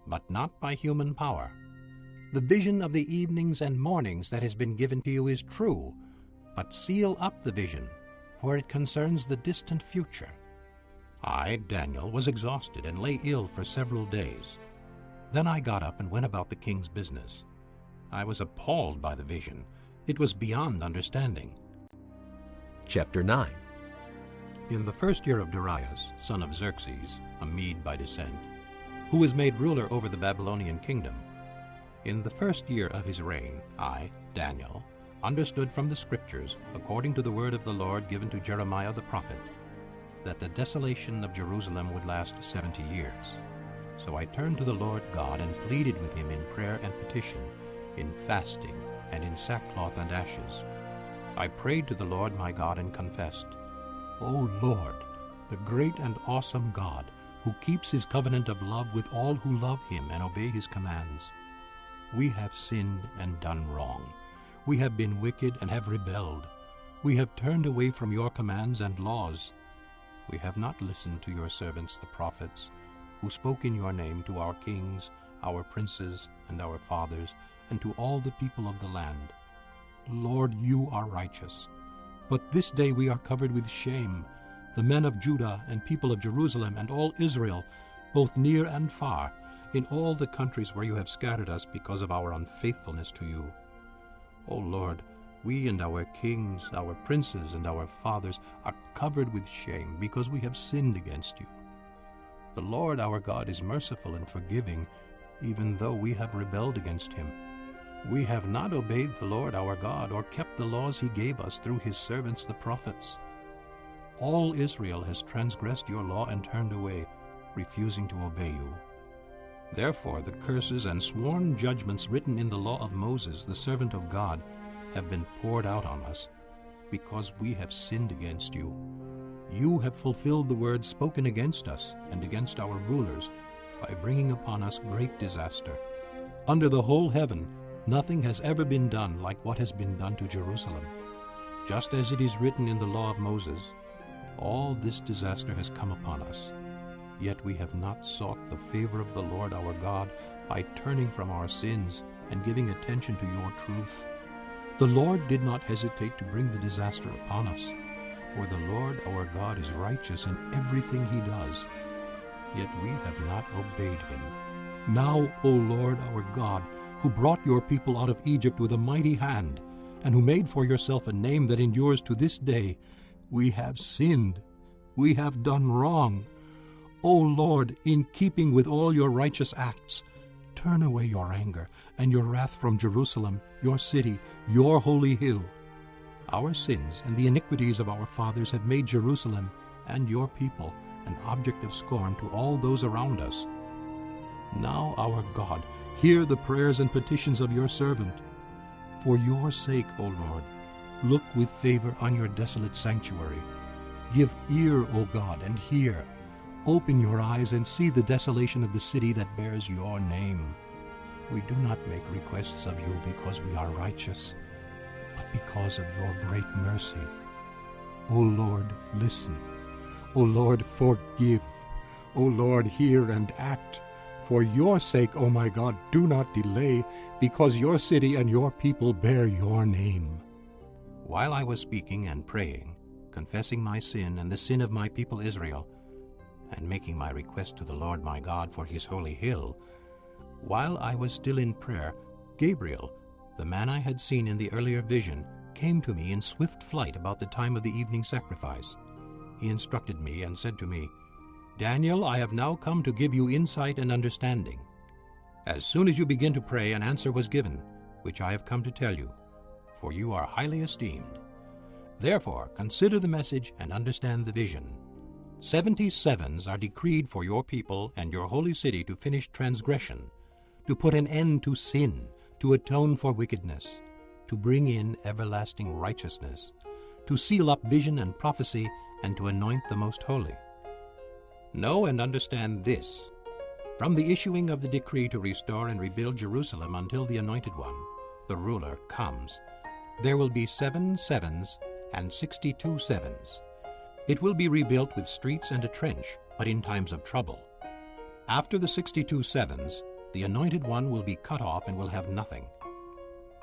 but not by human power. The vision of the evenings and mornings that has been given to you is true, but seal up the vision, for it concerns the distant future." I, Daniel, was exhausted and lay ill for several days. Then I got up and went about the king's business. I was appalled by the vision. It was beyond understanding. Chapter 9. In the first year of Darius, son of Xerxes, a Mede by descent, who was made ruler over the Babylonian kingdom, in the first year of his reign, I, Daniel, understood from the Scriptures, according to the word of the Lord given to Jeremiah the prophet, that the desolation of Jerusalem would last 70 years. So I turned to the Lord God and pleaded with him in prayer and petition, in fasting, and in sackcloth and ashes. I prayed to the Lord my God and confessed, "O Lord, the great and awesome God, who keeps his covenant of love with all who love him and obey his commands, we have sinned and done wrong. We have been wicked and have rebelled. We have turned away from your commands and laws. We have not listened to your servants the prophets, who spoke in your name to our kings, our princes, and our fathers, and to all the people of the land. Lord, you are righteous. But this day we are covered with shame, the men of Judah and people of Jerusalem and all Israel, both near and far, in all the countries where you have scattered us because of our unfaithfulness to you. O Lord, we and our kings, our princes, and our fathers are covered with shame because we have sinned against you. The Lord our God is merciful and forgiving, even though we have rebelled against him. We have not obeyed the Lord our God or kept the laws he gave us through his servants the prophets. All Israel has transgressed your law and turned away, refusing to obey you. Therefore the curses and sworn judgments written in the law of Moses, the servant of God, have been poured out on us, because we have sinned against you. You have fulfilled the words spoken against us and against our rulers by bringing upon us great disaster. Under the whole heaven, nothing has ever been done like what has been done to Jerusalem. Just as it is written in the law of Moses, all this disaster has come upon us. Yet we have not sought the favor of the Lord our God by turning from our sins and giving attention to your truth. The Lord did not hesitate to bring the disaster upon us, for the Lord our God is righteous in everything he does. Yet we have not obeyed him. Now, O Lord our God, who brought your people out of Egypt with a mighty hand, and who made for yourself a name that endures to this day, we have sinned. We have done wrong. O Lord, in keeping with all your righteous acts, turn away your anger and your wrath from Jerusalem, your city, your holy hill. Our sins and the iniquities of our fathers have made Jerusalem and your people an object of scorn to all those around us. Now, our God, hear the prayers and petitions of your servant. For your sake, O Lord, look with favor on your desolate sanctuary. Give ear, O God, and hear. Open your eyes and see the desolation of the city that bears your name. We do not make requests of you because we are righteous, but because of your great mercy. O Lord, listen. O Lord, forgive. O Lord, hear and act. For your sake, O my God, do not delay, because your city and your people bear your name. While I was speaking and praying, confessing my sin and the sin of my people Israel, and making my request to the Lord my God for his holy hill, while I was still in prayer, Gabriel, the man I had seen in the earlier vision, came to me in swift flight about the time of the evening sacrifice. He instructed me and said to me, Daniel, I have now come to give you insight and understanding. As soon as you begin to pray, an answer was given, which I have come to tell you, for you are highly esteemed. Therefore, consider the message and understand the vision. 70 sevens are decreed for your people and your holy city to finish transgression, to put an end to sin, to atone for wickedness, to bring in everlasting righteousness, to seal up vision and prophecy, and to anoint the most holy. Know and understand this. From the issuing of the decree to restore and rebuild Jerusalem until the Anointed One, the ruler, comes, there will be 7 sevens and 62 sevens. It will be rebuilt with streets and a trench, but in times of trouble. After the 62 sevens, the Anointed One will be cut off and will have nothing.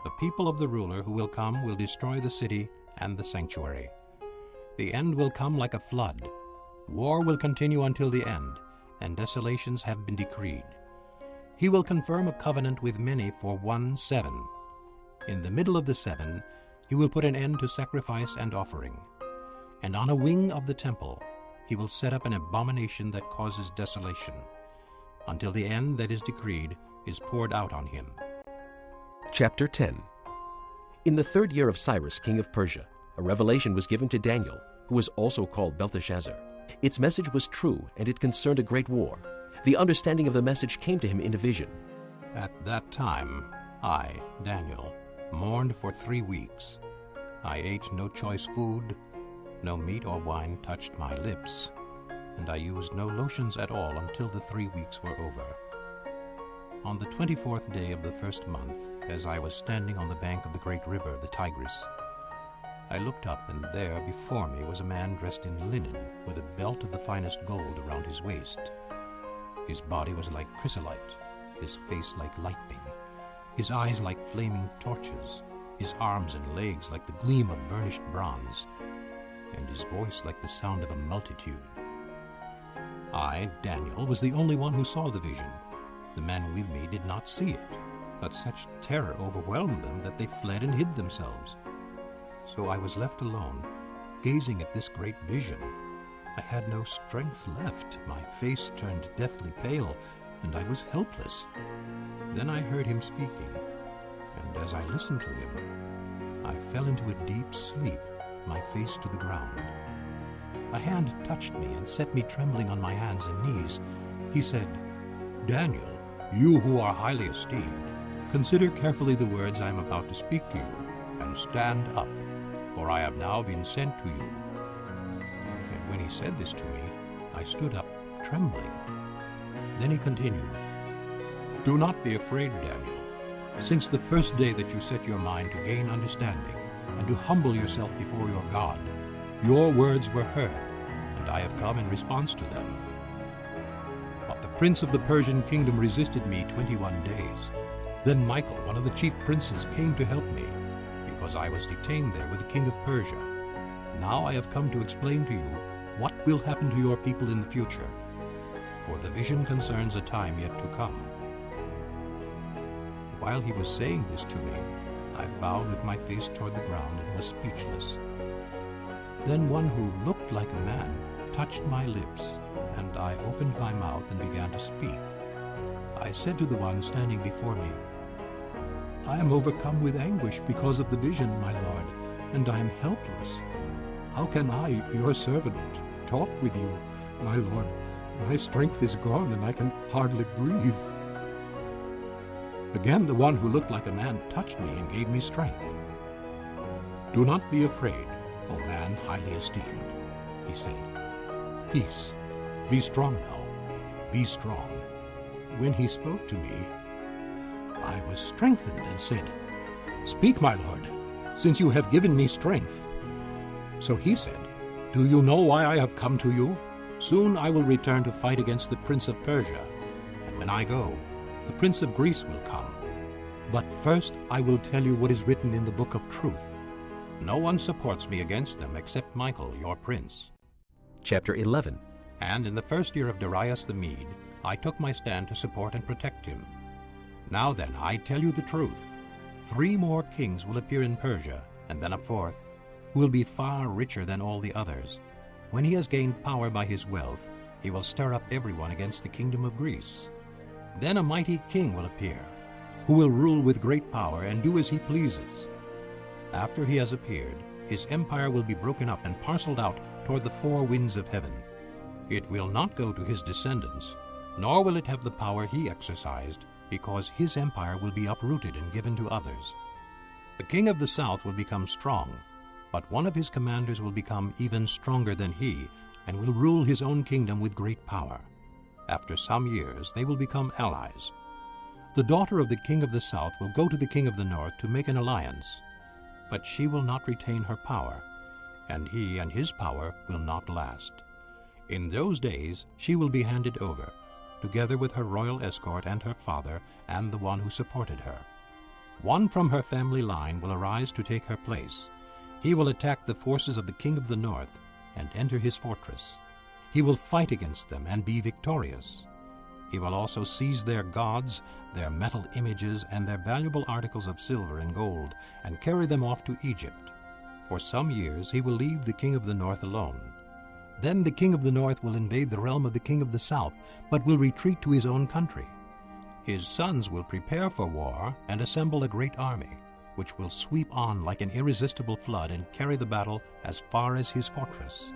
The people of the ruler who will come will destroy the city and the sanctuary. The end will come like a flood. War will continue until the end, and desolations have been decreed. He will confirm a covenant with many for 1 7. In the middle of the 7, he will put an end to sacrifice and offering. And on a wing of the temple, he will set up an abomination that causes desolation, until the end that is decreed is poured out on him. Chapter 10. In the 3rd year of Cyrus, king of Persia, a revelation was given to Daniel, who was also called Belteshazzar. Its message was true, and it concerned a great war. The understanding of the message came to him in a vision. At that time, I, Daniel, mourned for 3 weeks. I ate no choice food, no meat or wine touched my lips, and I used no lotions at all until the 3 weeks were over. On the 24th day of the 1st month, as I was standing on the bank of the great river, the Tigris, I looked up, and there before me was a man dressed in linen, with a belt of the finest gold around his waist. His body was like chrysolite, his face like lightning, his eyes like flaming torches, his arms and legs like the gleam of burnished bronze, and his voice like the sound of a multitude. I, Daniel, was the only one who saw the vision. The men with me did not see it, but such terror overwhelmed them that they fled and hid themselves. So I was left alone, gazing at this great vision. I had no strength left. My face turned deathly pale, and I was helpless. Then I heard him speaking, and as I listened to him, I fell into a deep sleep, my face to the ground. A hand touched me and set me trembling on my hands and knees. He said, Daniel, you who are highly esteemed, consider carefully the words I am about to speak to you, and stand up, for I have now been sent to you. And when he said this to me, I stood up, trembling. Then he continued, Do not be afraid, Daniel. Since the first day that you set your mind to gain understanding and to humble yourself before your God, your words were heard, and I have come in response to them. But the prince of the Persian kingdom resisted me 21 days. Then Michael, one of the chief princes, came to help me, because I was detained there with the king of Persia. Now I have come to explain to you what will happen to your people in the future, for the vision concerns a time yet to come. While he was saying this to me, I bowed with my face toward the ground and was speechless. Then one who looked like a man touched my lips, and I opened my mouth and began to speak. I said to the one standing before me, I am overcome with anguish because of the vision, my Lord, and I am helpless. How can I, your servant, talk with you, my Lord? My strength is gone, and I can hardly breathe. Again the one who looked like a man touched me and gave me strength. "Do not be afraid, O man highly esteemed," he said. "Peace, be strong now, be strong." When he spoke to me, I was strengthened and said, "Speak, my lord, since you have given me strength." So he said, "Do you know why I have come to you? Soon I will return to fight against the prince of Persia, and when I go, the prince of Greece will come. But first I will tell you what is written in the book of truth. No one supports me against them except Michael, your prince." Chapter 11. And in the first year of Darius the Mede, I took my stand to support and protect him. Now then, I tell you the truth. 3 more kings will appear in Persia, and then a 4th, who will be far richer than all the others. When he has gained power by his wealth, he will stir up everyone against the kingdom of Greece. Then a mighty king will appear, who will rule with great power and do as he pleases. After he has appeared, his empire will be broken up and parceled out toward the 4 winds of heaven. It will not go to his descendants, nor will it have the power he exercised, because his empire will be uprooted and given to others. The king of the south will become strong, but one of his commanders will become even stronger than he, and will rule his own kingdom with great power. After some years they will become allies. The daughter of the king of the south will go to the king of the north to make an alliance, but she will not retain her power, and he and his power will not last. In those days she will be handed over, together with her royal escort and her father and the one who supported her. One from her family line will arise to take her place. He will attack the forces of the king of the north and enter his fortress. He will fight against them and be victorious. He will also seize their gods, their metal images, and their valuable articles of silver and gold, and carry them off to Egypt. For some years he will leave the king of the north alone. Then the king of the north will invade the realm of the king of the south, but will retreat to his own country. His sons will prepare for war and assemble a great army, which will sweep on like an irresistible flood and carry the battle as far as his fortress.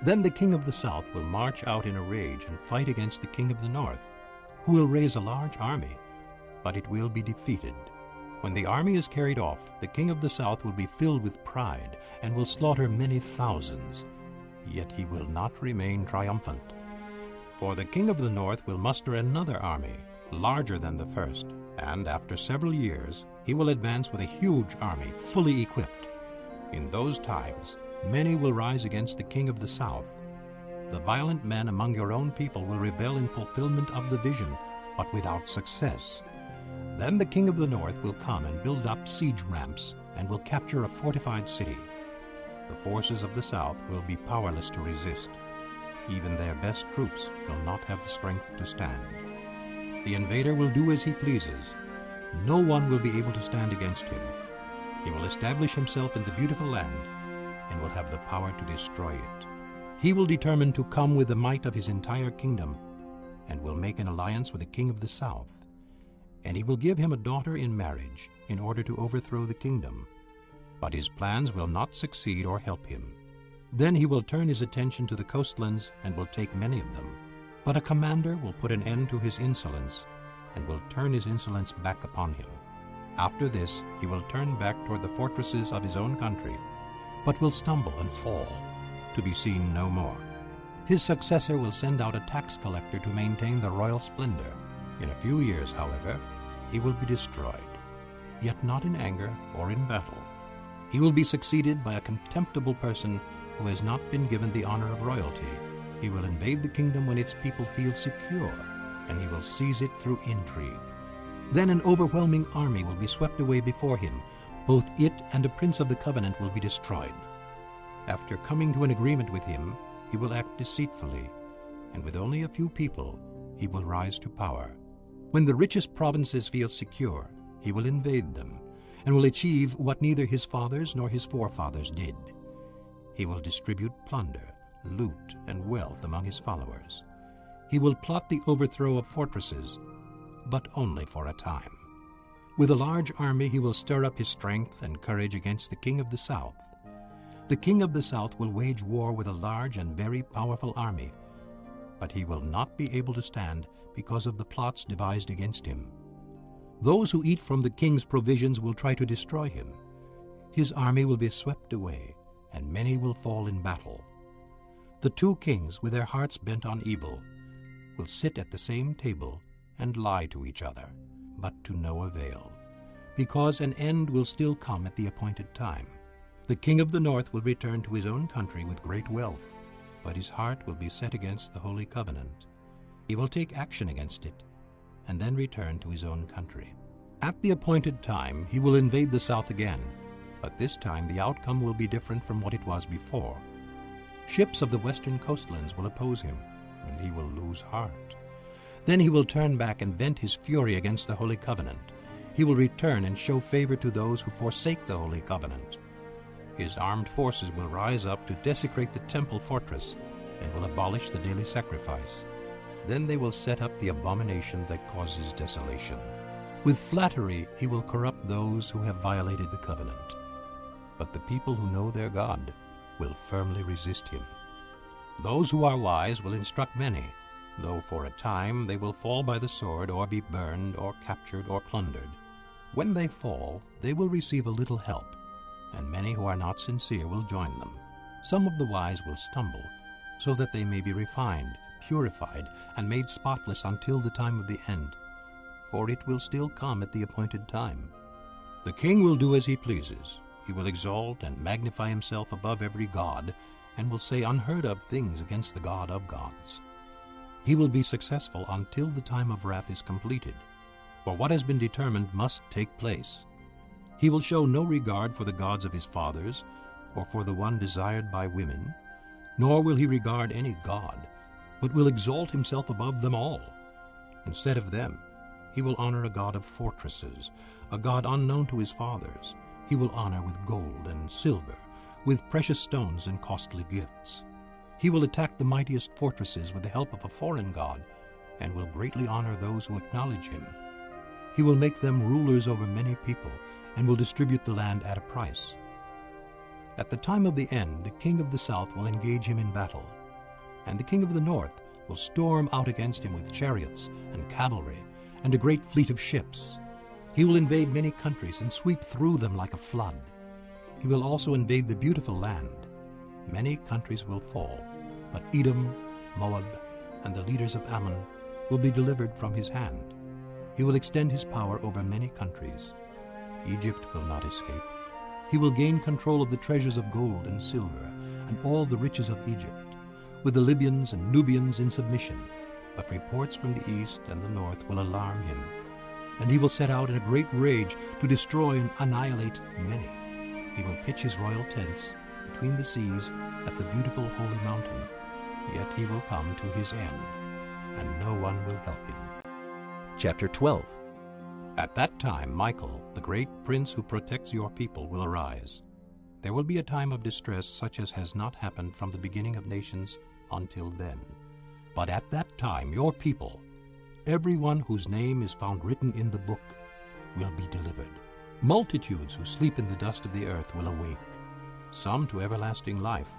Then the king of the south will march out in a rage and fight against the king of the north, who will raise a large army, but it will be defeated. When the army is carried off, the king of the south will be filled with pride and will slaughter many thousands. Yet he will not remain triumphant. For the king of the north will muster another army, larger than the first, and after several years he will advance with a huge army, fully equipped. In those times many will rise against the king of the south. The violent men among your own people will rebel in fulfillment of the vision, but without success. Then the king of the north will come and build up siege ramps and will capture a fortified city. The forces of the south will be powerless to resist. Even their best troops will not have the strength to stand. The invader will do as he pleases. No one will be able to stand against him. He will establish himself in the beautiful land and will have the power to destroy it. He will determine to come with the might of his entire kingdom and will make an alliance with the king of the south. And he will give him a daughter in marriage in order to overthrow the kingdom. But his plans will not succeed or help him. Then he will turn his attention to the coastlands and will take many of them. But a commander will put an end to his insolence and will turn his insolence back upon him. After this he will turn back toward the fortresses of his own country, but will stumble and fall, to be seen no more. His successor will send out a tax collector to maintain the royal splendor. In a few years, however, he will be destroyed, yet not in anger or in battle. He will be succeeded by a contemptible person who has not been given the honor of royalty. He will invade the kingdom when its people feel secure, and he will seize it through intrigue. Then an overwhelming army will be swept away before him. Both it and a prince of the covenant will be destroyed. After coming to an agreement with him, he will act deceitfully, and with only a few people, he will rise to power. When the richest provinces feel secure, he will invade them, and will achieve what neither his fathers nor his forefathers did. He will distribute plunder, loot, and wealth among his followers. He will plot the overthrow of fortresses, but only for a time. With a large army he will stir up his strength and courage against the king of the south. The king of the south will wage war with a large and very powerful army, but he will not be able to stand because of the plots devised against him. Those who eat from the king's provisions will try to destroy him. His army will be swept away, and many will fall in battle. The two kings, with their hearts bent on evil, will sit at the same table and lie to each other, but to no avail, because an end will still come at the appointed time. The king of the north will return to his own country with great wealth, but his heart will be set against the holy covenant. He will take action against it, and then return to his own country. At the appointed time, he will invade the south again, but this time the outcome will be different from what it was before. Ships of the western coastlands will oppose him, and he will lose heart. Then he will turn back and vent his fury against the holy covenant. He will return and show favor to those who forsake the holy covenant. His armed forces will rise up to desecrate the temple fortress and will abolish the daily sacrifice. Then they will set up the abomination that causes desolation. With flattery he will corrupt those who have violated the covenant. But the people who know their God will firmly resist him. Those who are wise will instruct many, though for a time they will fall by the sword or be burned or captured or plundered. When they fall, they will receive a little help, and many who are not sincere will join them. Some of the wise will stumble, so that they may be refined, purified, and made spotless until the time of the end. For it will still come at the appointed time. The king will do as he pleases. He will exalt and magnify himself above every god, and will say unheard-of things against the God of gods. He will be successful until the time of wrath is completed, for what has been determined must take place. He will show no regard for the gods of his fathers, or for the one desired by women, nor will he regard any god, but will exalt himself above them all. Instead of them, he will honor a god of fortresses, a god unknown to his fathers. He will honor with gold and silver, with precious stones and costly gifts. He will attack the mightiest fortresses with the help of a foreign god, and will greatly honor those who acknowledge him. He will make them rulers over many people, and will distribute the land at a price. At the time of the end, the king of the south will engage him in battle, and the king of the north will storm out against him with chariots and cavalry and a great fleet of ships. He will invade many countries and sweep through them like a flood. He will also invade the beautiful land. Many countries will fall, but Edom, Moab, and the leaders of Ammon will be delivered from his hand. He will extend his power over many countries. Egypt will not escape. He will gain control of the treasures of gold and silver and all the riches of Egypt, with the Libyans and Nubians in submission. But reports from the east and the north will alarm him, and he will set out in a great rage to destroy and annihilate many. He will pitch his royal tents between the seas at the beautiful holy mountain. Yet he will come to his end, and no one will help him. Chapter 12. At that time Michael, the great prince who protects your people, will arise. There will be a time of distress such as has not happened from the beginning of nations until then. But at that time your people, everyone whose name is found written in the book, will be delivered. Multitudes who sleep in the dust of the earth will awake, some to everlasting life,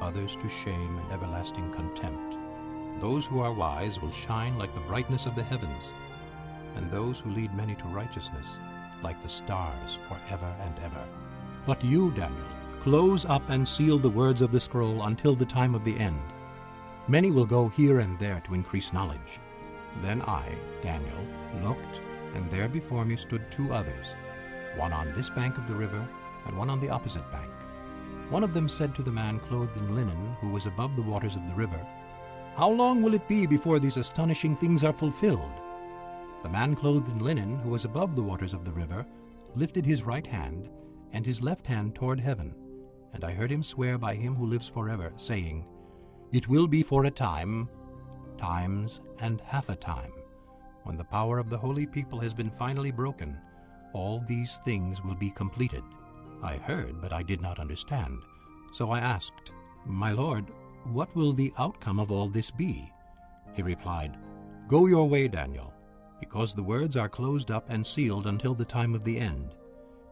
others to shame and everlasting contempt. Those who are wise will shine like the brightness of the heavens, and those who lead many to righteousness like the stars forever and ever. But you, Daniel, close up and seal the words of the scroll until the time of the end. Many will go here and there to increase knowledge. Then I, Daniel, looked, and there before me stood two others, one on this bank of the river and one on the opposite bank. One of them said to the man clothed in linen who was above the waters of the river, "How long will it be before these astonishing things are fulfilled?" The man clothed in linen who was above the waters of the river lifted his right hand and his left hand toward heaven, and I heard him swear by him who lives forever, saying, "It will be for a time, times, and half a time. When the power of the holy people has been finally broken, all these things will be completed." I heard, but I did not understand. So I asked, "My Lord, what will the outcome of all this be?" He replied, "Go your way, Daniel, because the words are closed up and sealed until the time of the end.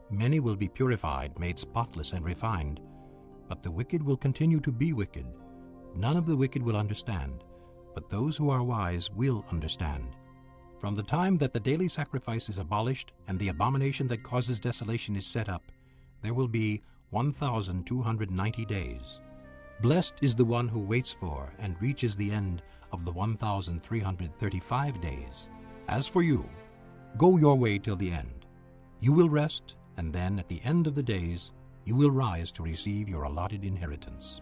Many will be purified, made spotless, and refined, but the wicked will continue to be wicked. None of the wicked will understand, but those who are wise will understand. From the time that the daily sacrifice is abolished and the abomination that causes desolation is set up, there will be 1,290 days. Blessed is the one who waits for and reaches the end of the 1,335 days. As for you, go your way till the end. You will rest, and then at the end of the days you will rise to receive your allotted inheritance.